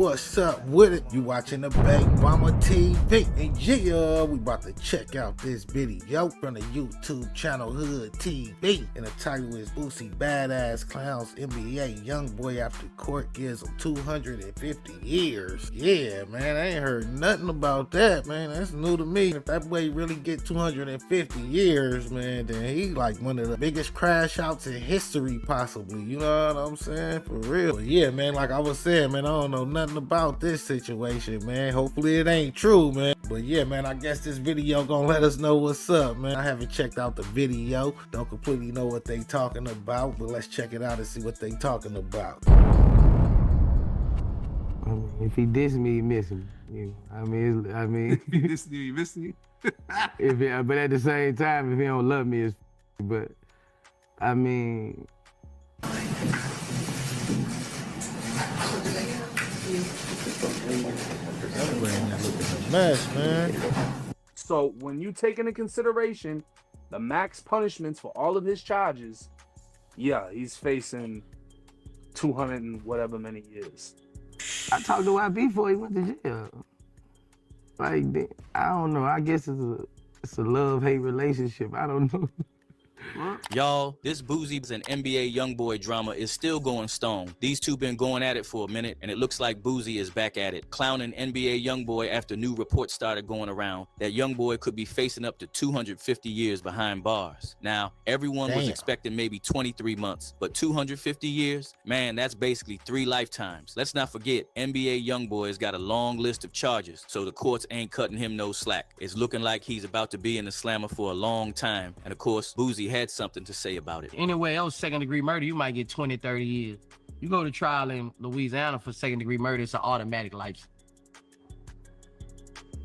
what's up with it? You watching the Big Mama TV. And yeah, we about to check out this video from the YouTube channel Hood TV. And the title is Boosie Badazz Clowns NBA Youngboy after court gives him 250 years. Yeah, man, I ain't heard nothing about that, man. That's new to me. If that boy really get 250 years, man, then he like one of the biggest crash outs in history possibly. You know what I'm saying? For real. But yeah, man, like I was saying, man, I don't know nothing about this situation, man. Hopefully it ain't true, man. But yeah, man, I guess this video gonna let us know what's up, man. I haven't checked out the video. Don't completely know what they talking about, but let's check it out and see what they talking about. If he diss me, he miss me. You know, I mean. If he diss you, he miss you. But at the same time, if he don't love me, it's. But I mean. Mess, man. So when you take into consideration the max punishments for all of his charges, yeah, he's facing 200 and whatever many years. I talked to YB before he went to jail. Like, I don't know. I guess it's a love-hate relationship. I don't know. Y'all, this Boosie and NBA Youngboy drama is still going strong. These two been going at it for a minute, and it looks like Boosie is back at it, clowning NBA Youngboy after new reports started going around that Youngboy could be facing up to 250 years behind bars. Now, everyone was expecting maybe 23 months, but 250 years? Man, that's basically 3 lifetimes. Let's not forget, NBA Youngboy's got a long list of charges, so the courts ain't cutting him no slack. It's looking like he's about to be in the slammer for a long time, and of course, Boosie had something to say about it. Anywhere else, second-degree murder, you might get 20, 30 years. You go to trial in Louisiana for second-degree murder, it's an automatic life.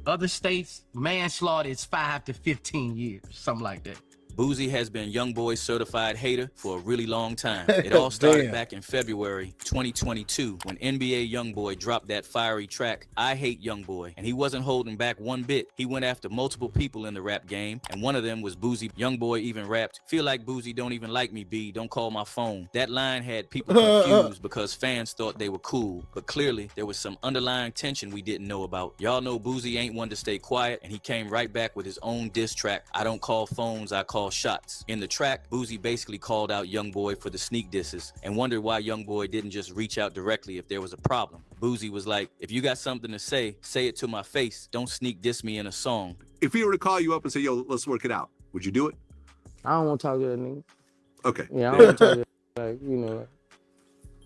Other states, manslaughter is 5 to 15 years, something like that. Boosie has been Youngboy's certified hater for a really long time. It all started back in February 2022 when NBA Youngboy dropped that fiery track, I Hate Youngboy, and he wasn't holding back one bit. He went after multiple people in the rap game, and one of them was Boosie. Youngboy even rapped, feel like Boosie don't even like me, B, don't call my phone. That line had people confused because fans thought they were cool, but clearly there was some underlying tension we didn't know about. Y'all know Boosie ain't one to stay quiet, and he came right back with his own diss track, I Don't Call Phones, I Call Shots. In the track, Boosie basically called out Youngboy for the sneak disses and wondered why Youngboy didn't just reach out directly if there was a problem. Boosie was like, if you got something to say it to my face. Don't sneak diss me in a song. If he were to call you up and say, yo, let's work it out, would you do it? I don't want to talk to that nigga. Okay. Yeah, I don't want to talk to that, like, you know,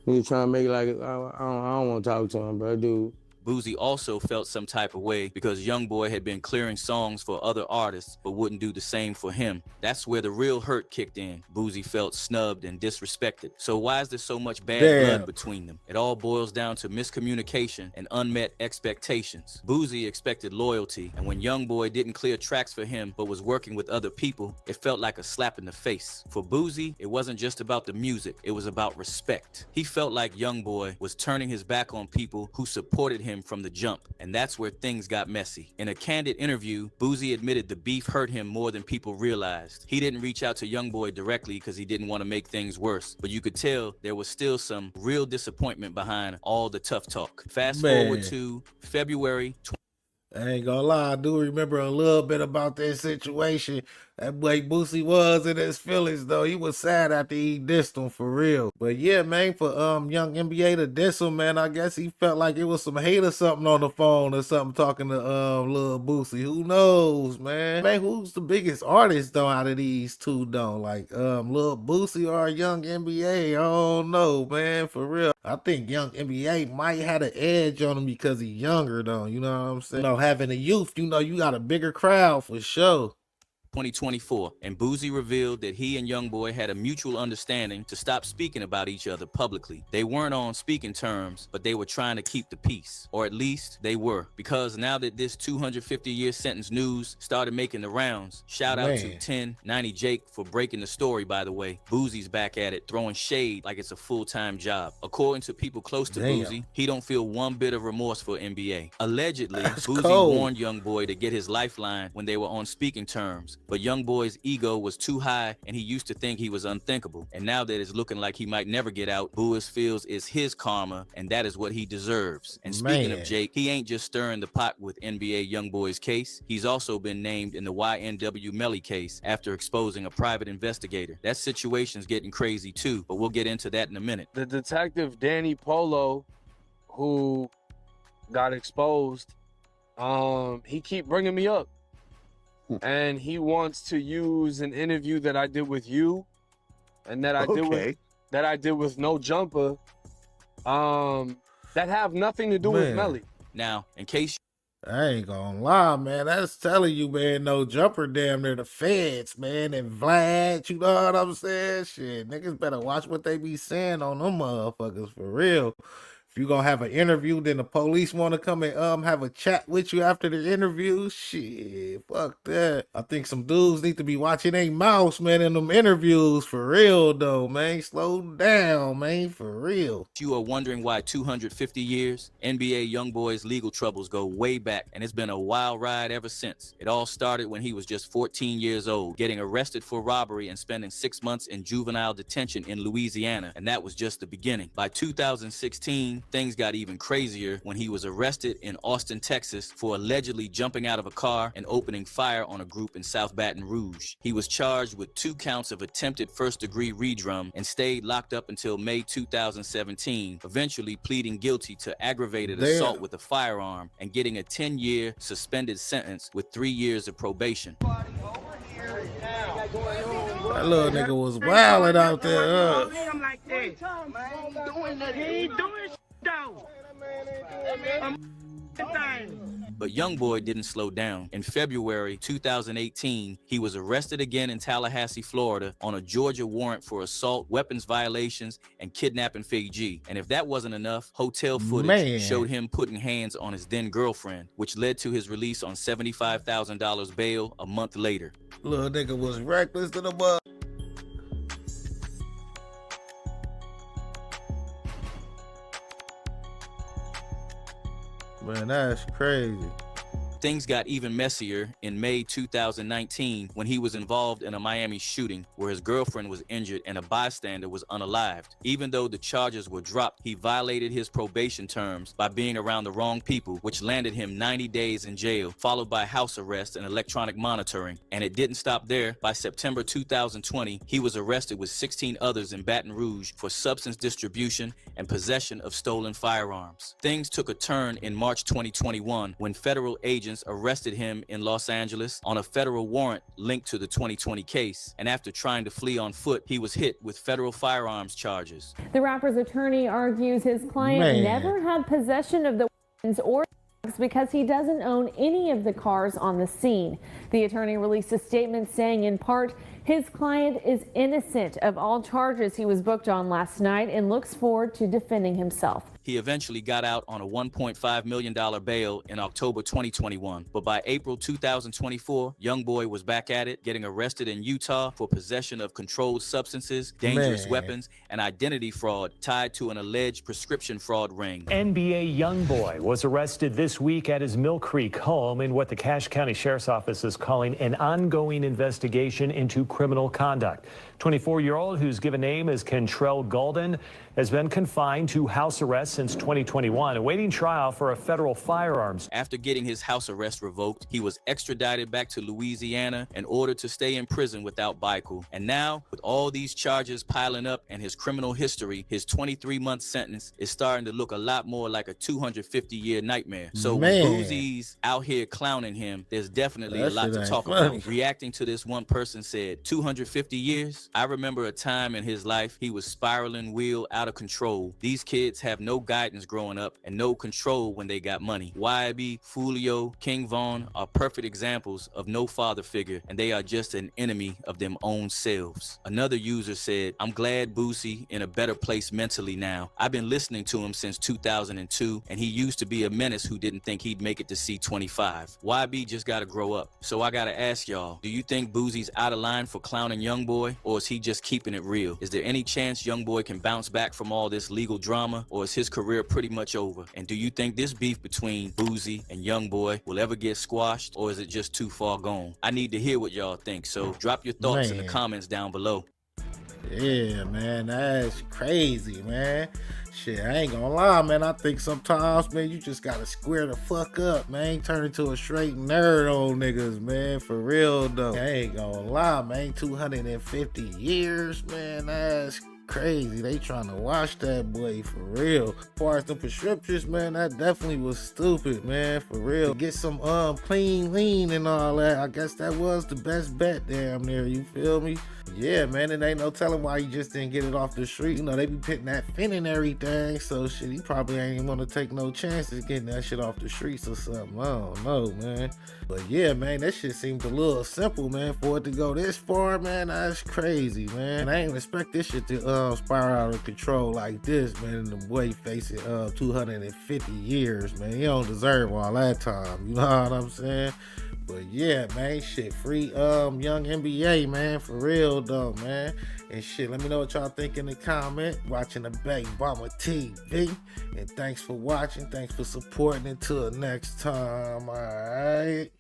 he trying to make it like, I don't want to talk to him, bro, dude. Boosie also felt some type of way because Youngboy had been clearing songs for other artists but wouldn't do the same for him. That's where the real hurt kicked in. Boosie felt snubbed and disrespected. So why is there so much bad blood between them? It all boils down to miscommunication and unmet expectations. Boosie expected loyalty, and when Youngboy didn't clear tracks for him but was working with other people, it felt like a slap in the face. For Boosie, it wasn't just about the music, it was about respect. He felt like Youngboy was turning his back on people who supported him from the jump, and that's where things got messy. In a candid interview, Boosie admitted the beef hurt him more than people realized. He didn't reach out to Youngboy directly because he didn't want to make things worse, but you could tell there was still some real disappointment behind all the tough talk. Fast forward to February I ain't gonna lie, I do remember a little bit about that situation. That boy Boosie was in his feelings though. He was sad after he dissed him for real. But yeah, man, for young NBA to diss him, man, I guess he felt like it was some hate or something on the phone or something talking to Lil Boosie. Who knows, man? Man, who's the biggest artist though out of these two though? Like Lil Boosie or young NBA? I don't know, man, for real. I think young NBA might have an edge on him because he's younger though, you know what I'm saying? You know, having a youth, you know, you got a bigger crowd for sure. 2024, and Boosie revealed that he and Youngboy had a mutual understanding to stop speaking about each other publicly. They weren't on speaking terms, but they were trying to keep the peace, or at least they were, because now that this 250-year sentence news started making the rounds, shout out to 1090 Jake for breaking the story, by the way. Boosie's back at it, throwing shade like it's a full-time job. According to people close to Boosie, he don't feel one bit of remorse for NBA. Allegedly, Boosie warned Youngboy to get his lifeline when they were on speaking terms, But Youngboy's ego was too high and he used to think he was unthinkable. And now that it's looking like he might never get out, Boois feels it's his karma and that is what he deserves. And speaking of Jake, he ain't just stirring the pot with NBA Youngboy's case. He's also been named in the YNW Melly case after exposing a private investigator. That situation's getting crazy too, but we'll get into that in a minute. The detective Danny Polo, who got exposed, he keep bringing me up. And he wants to use an interview that I did with you and that I did with No Jumper, that have nothing to do with Melly. Now, in case I ain't gonna lie, man. That's telling you, man. No Jumper, damn near the feds, man. And Vlad, you know what I'm saying? Shit, niggas better watch what they be saying on them motherfuckers, for real. If you gonna have an interview, then the police want to come and have a chat with you after the interview, shit, fuck that. I think some dudes need to be watching their mouths, man, in them interviews, for real though, man. Slow down, man, for real. you are wondering why 250 years, NBA Youngboy's legal troubles go way back, and it's been a wild ride ever since. It all started when he was just 14 years old, getting arrested for robbery and spending 6 months in juvenile detention in Louisiana, and that was just the beginning. By 2016, things got even crazier when he was arrested in Austin, Texas for allegedly jumping out of a car and opening fire on a group in South Baton Rouge. He was charged with 2 counts of attempted first-degree redrum and stayed locked up until May 2017, eventually pleading guilty to aggravated assault with a firearm and getting a 10-year suspended sentence with 3 years of probation. That little nigga was wildin' out there. But Youngboy didn't slow down. In February 2018, he was arrested again in Tallahassee, Florida on a Georgia warrant for assault, weapons violations, and kidnapping Fiji. And if that wasn't enough, hotel footage showed him putting hands on his then girlfriend, which led to his release on $75,000 bail a month later. Little nigga was reckless to the butt. Man, that's crazy. Things got even messier in May 2019 when he was involved in a Miami shooting where his girlfriend was injured and a bystander was unalived. Even though the charges were dropped, he violated his probation terms by being around the wrong people, which landed him 90 days in jail, followed by house arrest and electronic monitoring. And it didn't stop there. By September 2020, he was arrested with 16 others in Baton Rouge for substance distribution and possession of stolen firearms. Things took a turn in March 2021 when federal agents arrested him in Los Angeles on a federal warrant linked to the 2020 case. And after trying to flee on foot, he was hit with federal firearms charges. The rapper's attorney argues his client never had possession of the weapons or drugs because he doesn't own any of the cars on the scene. The attorney released a statement saying, in part, his client is innocent of all charges he was booked on last night and looks forward to defending himself. He eventually got out on a $1.5 million bail in October 2021. But by April 2024, Youngboy was back at it, getting arrested in Utah for possession of controlled substances, dangerous weapons, and identity fraud tied to an alleged prescription fraud ring. NBA Youngboy was arrested this week at his Mill Creek home in what the Cache County Sheriff's Office is calling an ongoing investigation into criminal conduct. 24-year-old, whose given name is Kentrell Golden, has been confined to house arrest since 2021, awaiting trial for a federal firearms. After getting his house arrest revoked, he was extradited back to Louisiana and ordered to stay in prison without bail. And now, with all these charges piling up and his criminal history, his 23-month sentence is starting to look a lot more like a 250-year nightmare. So when Boosie's out here clowning him, there's definitely a lot to talk about. Reacting to this, one person said, 250 years? I remember a time in his life he was spiraling wheel out of control. These kids have no guidance growing up and no control when they got money. YB, Fulio, King Von are perfect examples of no father figure, and they are just an enemy of them own selves. Another user said, I'm glad Boosie in a better place mentally now. I've been listening to him since 2002, and he used to be a menace who didn't think he'd make it to C25. YB just gotta grow up. So I gotta ask y'all, do you think Boosie's out of line for clowning Youngboy, or is he just keeping it real? Is there any chance Youngboy can bounce back from all this legal drama, or is his career pretty much over? And do you think this beef between Boosie and Youngboy will ever get squashed, or is it just too far gone? I need to hear what y'all think, so drop your thoughts in the comments down below. Yeah, man, that's crazy, man. Shit, I ain't gonna lie, man. I think sometimes, man, you just gotta square the fuck up, man. Turn into a straight nerd on niggas, man. For real, though. I ain't gonna lie, man. 250 years, man. That's crazy. They trying to watch that boy, for real. As far as the prescriptions, man, that definitely was stupid, man, for real. Get some clean lean and all that. I guess that was the best bet damn near, you feel me? Yeah, man, it ain't no telling why he just didn't get it off the street. You know, they be putting that fin in everything, so shit, he probably ain't even want to take no chances getting that shit off the streets or something. I don't know, man. But yeah, man, that shit seemed a little simple, man. For it to go this far, man, that's crazy, man. I ain't expect this shit to spiral out of control like this, man. And the boy facing 250 years, man. He don't deserve all that time. You know what I'm saying? But yeah, man, shit, free young NBA, man, for real though, man. And shit, let me know what y'all think in the comment. Watching the Bang Bomber TV. And thanks for watching. Thanks for supporting. Until next time, alright?